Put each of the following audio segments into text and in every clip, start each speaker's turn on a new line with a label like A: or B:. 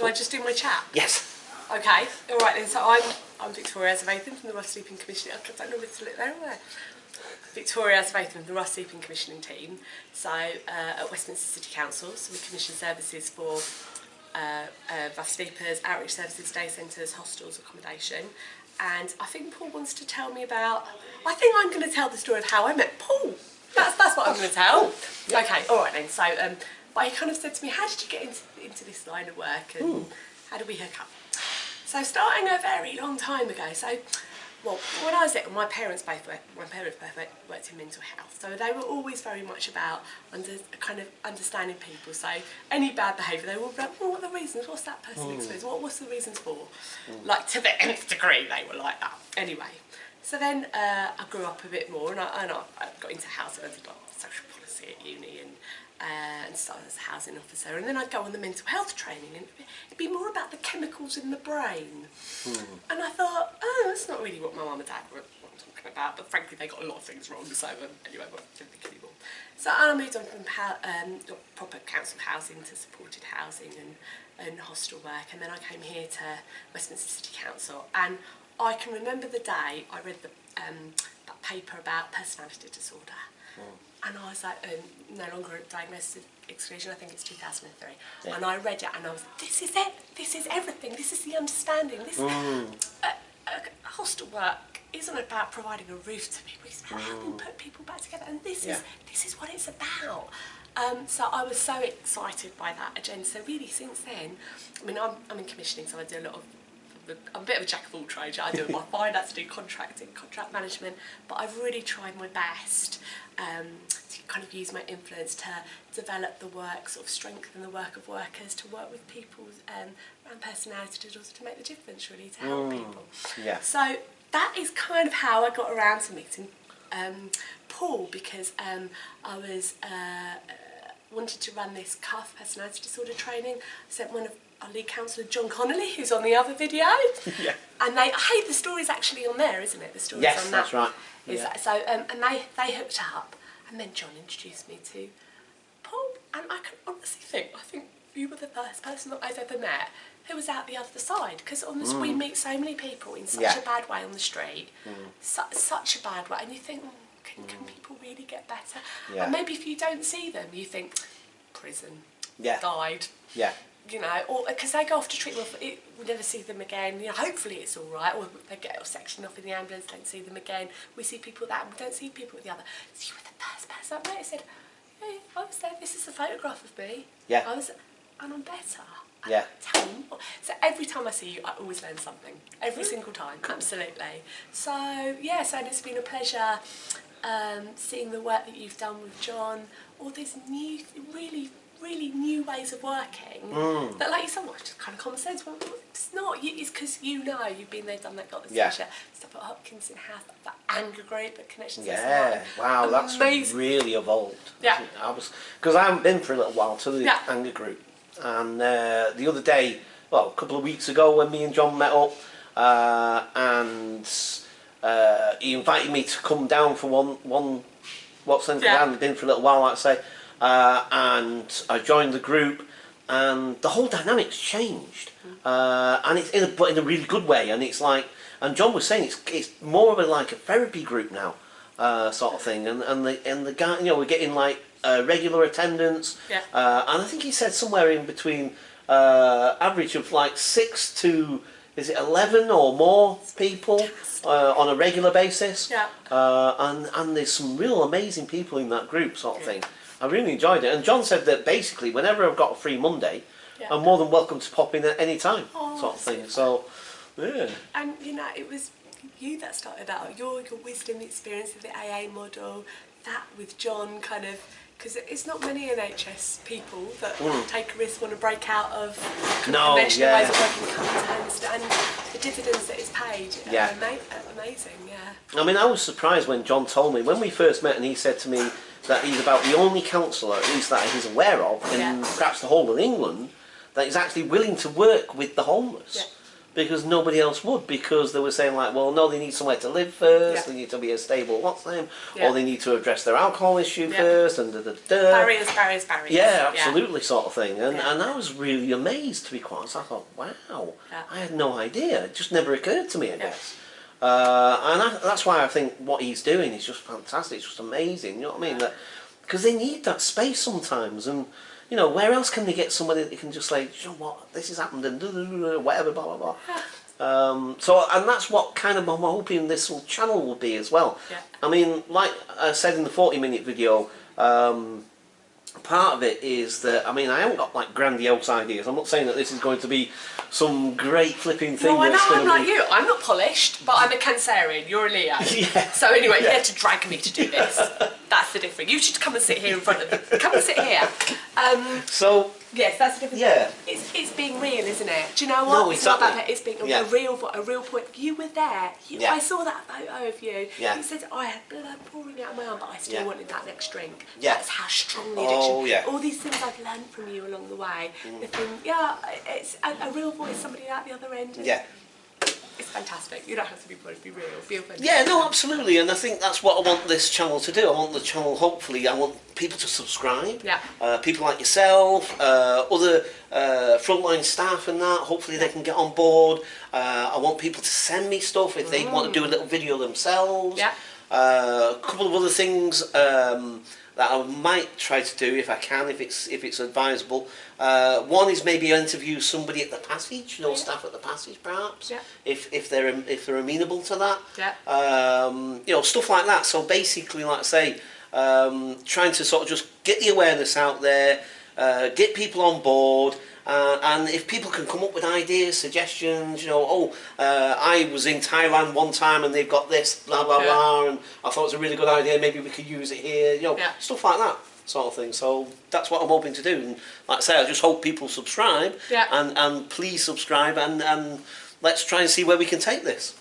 A: Shall I just do my chat?
B: Yes.
A: Okay, all right then. So I'm Victoria Azavathan from the Ross Sleeping Commissioning. I don't know where to look there. Victoria Azavathan from the Ross Sleeping Commissioning team. So at Westminster City Council, so we commission services for rough sleepers, outreach services, day centres, hostels, accommodation. And I think Paul wants to tell me about. I think I'm going to tell the story of how I met Paul. That's what I'm going to tell. Yeah. Okay, all right then. So, but he kind of said to me, "How did you get into this line of work, and how did we hook up?" So, starting a very long time ago. So, well, when I was little, my parents both worked in mental health, so they were always very much about understanding people. So, any bad behaviour, they were like, "Well, what are the reasons? What's that person experiencing? What's the reasons for?" Like to the nth degree, they were like that. Anyway. So then I grew up a bit more, and I got into housing. I did like social policy at uni, and started as a housing officer. And then I'd go on the mental health training, and it'd be more about the chemicals in the brain. And I thought, oh, that's not really what my mum and dad were talking about. But frankly, they got a lot of things wrong. So anyway, I didn't think anymore. So I moved on from proper council housing to supported housing and hostel work, and then I came here to Westminster City Council. And I can remember the day I read that paper about personality disorder, and I was like, no longer diagnosed with exclusion. I think it's 2003, and I read it, and I was like, this is it. This is everything. This is the understanding. This hostel work isn't about providing a roof to people. It's about helping put people back together, and this is what it's about. So I was so excited by that agenda. So really, since then, I mean, I'm in commissioning, so I do a lot of. I'm a bit of a jack of all trades. I do my finance, do contracting, contract management, but I've really tried my best to kind of use my influence to develop the work, sort of strengthen the work of workers, to work with people around personality disorders, to make the difference really, to help people. Yeah. So that is kind of how I got around to meeting Paul, because I was wanted to run this CUF personality disorder training. I sent one of our lead counsellor John Connolly, who's on the other video, and the story's actually on there, isn't it? The story's on that.
B: That's right.
A: So and they hooked up, and then John introduced me to Paul, and I can honestly think you were the first person that I've ever met who was out the other side, because on this we meet so many people in such a bad way on the street, such a bad way, and you think, can people really get better? And maybe if you don't see them, you think prison, died. You know, or because they go off to treatment, we never see them again. You know, hopefully it's all right, or they get sectioned off in the ambulance, don't see them again. We see people with that, and we don't see people with the other. So you were the first person I met who said, "Hey, I was there. This is a photograph of me. I was, and I'm better." Tell me more. So every time I see you, I always learn something. Every single time, absolutely. So and it's been a pleasure seeing the work that you've done with John. All these new, really new ways of working that, like you said, just kind of common sense. Well, it's not. It's because you've been there, done that, got the special stuff at Hopkinson House, that anger group at Connections.
B: Wow, that's really evolved. Because I haven't been for a little while to the anger group, and the other day, well, a couple of weeks ago, when me and John met up, and he invited me to come down for one Centre. I hadn't been for a little while, like I say. And I joined the group, and the whole dynamic's changed, and it's in a really good way. And it's like, and John was saying, it's more of like a therapy group now, sort of thing. And the guy, we're getting like regular attendance, and I think he said somewhere in between average of like 6 to 11 or more people on a regular basis. And there's some real amazing people in that group, sort of thing. I really enjoyed it, and John said that basically whenever I've got a free Monday, I'm more than welcome to pop in at any time, sort of thing. So,
A: And it was you that started out. Your wisdom, the experience of the AA model, that with John, kind of, because it's not many NHS people that take a risk, want to break out of conventional ways of working, and the dividends that it's paid are amazing.
B: I mean, I was surprised when John told me when we first met, and he said to me that he's about the only councillor, at least that he's aware of, in perhaps the whole of England, that is actually willing to work with the homeless. because nobody else would, because they were saying like, well, no, they need somewhere to live first, they need to be a stable or they need to address their alcohol issue first, and
A: barriers.
B: Yeah, absolutely, sort of thing. And I was really amazed, to be quite honest. I thought, wow, I had no idea. It just never occurred to me, I guess. That's why I think what he's doing is just fantastic. It's just amazing. You know what I mean? Because they need that space sometimes, and you know, where else can they get somebody that can just say, you know what, this has happened, and whatever, blah, blah, blah. And that's what kind of I'm hoping this whole channel will be as well. I mean, like I said in the 40-minute video, part of it is that, I mean, I haven't got like grandiose ideas. I'm not saying that this is going to be some great flipping thing.
A: No, I know, I'm like you. I'm not polished, but I'm a Cancerian. You're a Leo. So anyway, you had to drag me to do this. That's the difference. You should come and sit here in front of me. Come and sit here. Yes, that's the difference. It's being real, isn't it? Do you know what?
B: No,
A: it's not about that. It's being a real point. You were there. I saw that photo of you. You said, I had blood pouring out of my arm, but I still wanted that next drink. That's how strong the addiction. All these things I've learned from you along the way. The thing, it's a real voice, somebody at the other end. It's fantastic. You don't have to be polished, be real. Be authentic.
B: Yeah, no, absolutely, and I think that's what I want this channel to do. I want the channel, hopefully, I want people to subscribe. People like yourself, other frontline staff and that, hopefully they can get on board. I want people to send me stuff if they want to do a little video themselves. A couple of other things that I might try to do if I can, if it's advisable. One is maybe interview somebody at the Passage, you know, staff at the Passage perhaps, if they're amenable to that. You know, stuff like that. So basically, like I say, trying to sort of just get the awareness out there, get people on board. And if people can come up with ideas, suggestions, you know, I was in Thailand one time and they've got this, blah, blah, blah, and I thought it was a really good idea, maybe we could use it here, you know, stuff like that sort of thing. So that's what I'm hoping to do. And like I say, I just hope people subscribe, and please subscribe, and let's try and see where we can take this.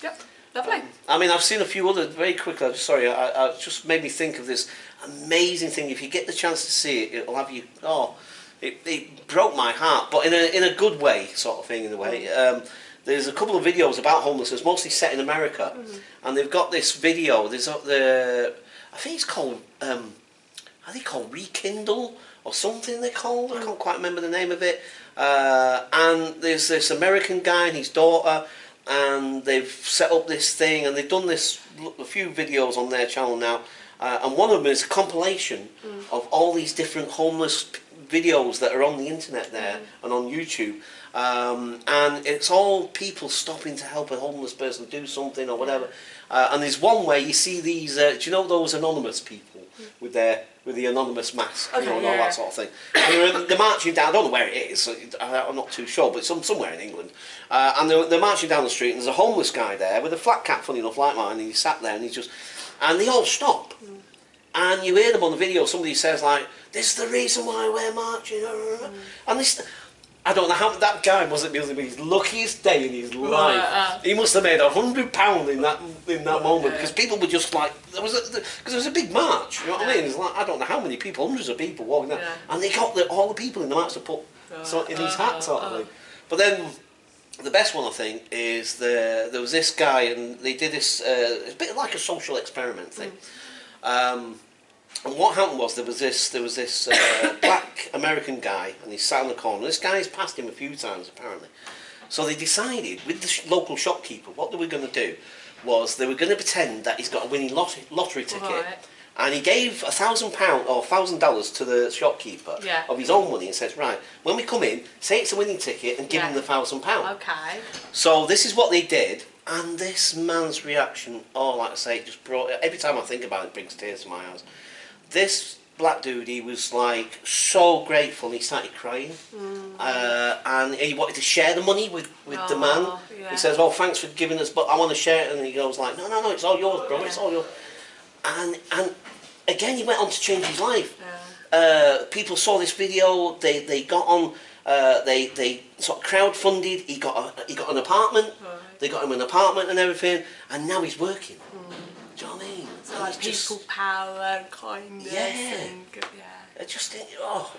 A: Lovely.
B: I mean, I've seen a few other, very quickly, sorry, I just made me think of this amazing thing. If you get the chance to see it, it'll have you, it broke my heart, but in a good way, sort of thing, in a way. There's a couple of videos about homelessness, mostly set in America, and they've got this video. There's I think it's called, are they called Rekindle or something? They're called. I can't quite remember the name of it. And there's this American guy and his daughter, and they've set up this thing, and they've done this a few videos on their channel now. And one of them is a compilation of all these different homeless videos that are on the internet there and on YouTube, and it's all people stopping to help a homeless person do something or whatever. And there's one where you see these, do you know those anonymous people with the anonymous mask, you know, and all that sort of thing. And they're marching down. I don't know where it is. So I'm not too sure, but it's somewhere in England. And they're marching down the street, and there's a homeless guy there with a flat cap, funny enough, like mine. And he sat there, and and they all stop. And you hear them on the video, somebody says like, this is the reason why we're marching. And this, I don't know how, that guy must have been his luckiest day in his life. He must have made £100 in that moment, because people were just like, because there was a big march, you know what I mean? It's like, I don't know how many people, hundreds of people walking there, and they got all the people in the march to put in his hat sort of thing. But then, the best one I think is there was this guy, and they did this, it's a bit like a social experiment thing. And what happened was there was this black American guy, and he sat in the corner. This guy's passed him a few times apparently. So they decided with the local shopkeeper, what they were going to do was they were going to pretend that he's got a winning lottery ticket, and he gave £1,000 or $1,000 to the shopkeeper of his own money, and says, right, when we come in, say it's a winning ticket and give him the £1,000.
A: Okay.
B: So this is what they did. And this man's reaction, like I say, it just brought, every time I think about it, it brings tears to my eyes. This black dude, he was like so grateful, and he started crying. And he wanted to share the money with the man. He says, oh, thanks for giving us, but I want to share it. And he goes like, no, it's all yours, bro, it's all yours. And again, he went on to change his life. People saw this video, they got on, they sort of crowdfunded, he got an apartment. They got him an apartment and everything, and now he's working. Do you know what I mean?
A: So like people power and kindness. And
B: it's just,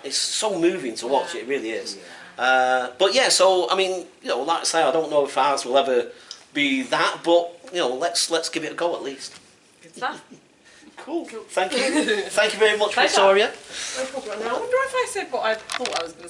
B: it's so moving to watch. It really is. But yeah, so I mean, you know, like I say, I don't know if ours will ever be that, but you know, let's give it a go at least.
A: Good stuff.
B: Cool. Thank you. Thank you very much, Victoria.
A: No problem. Now, I wonder if I said what I thought I was going to say.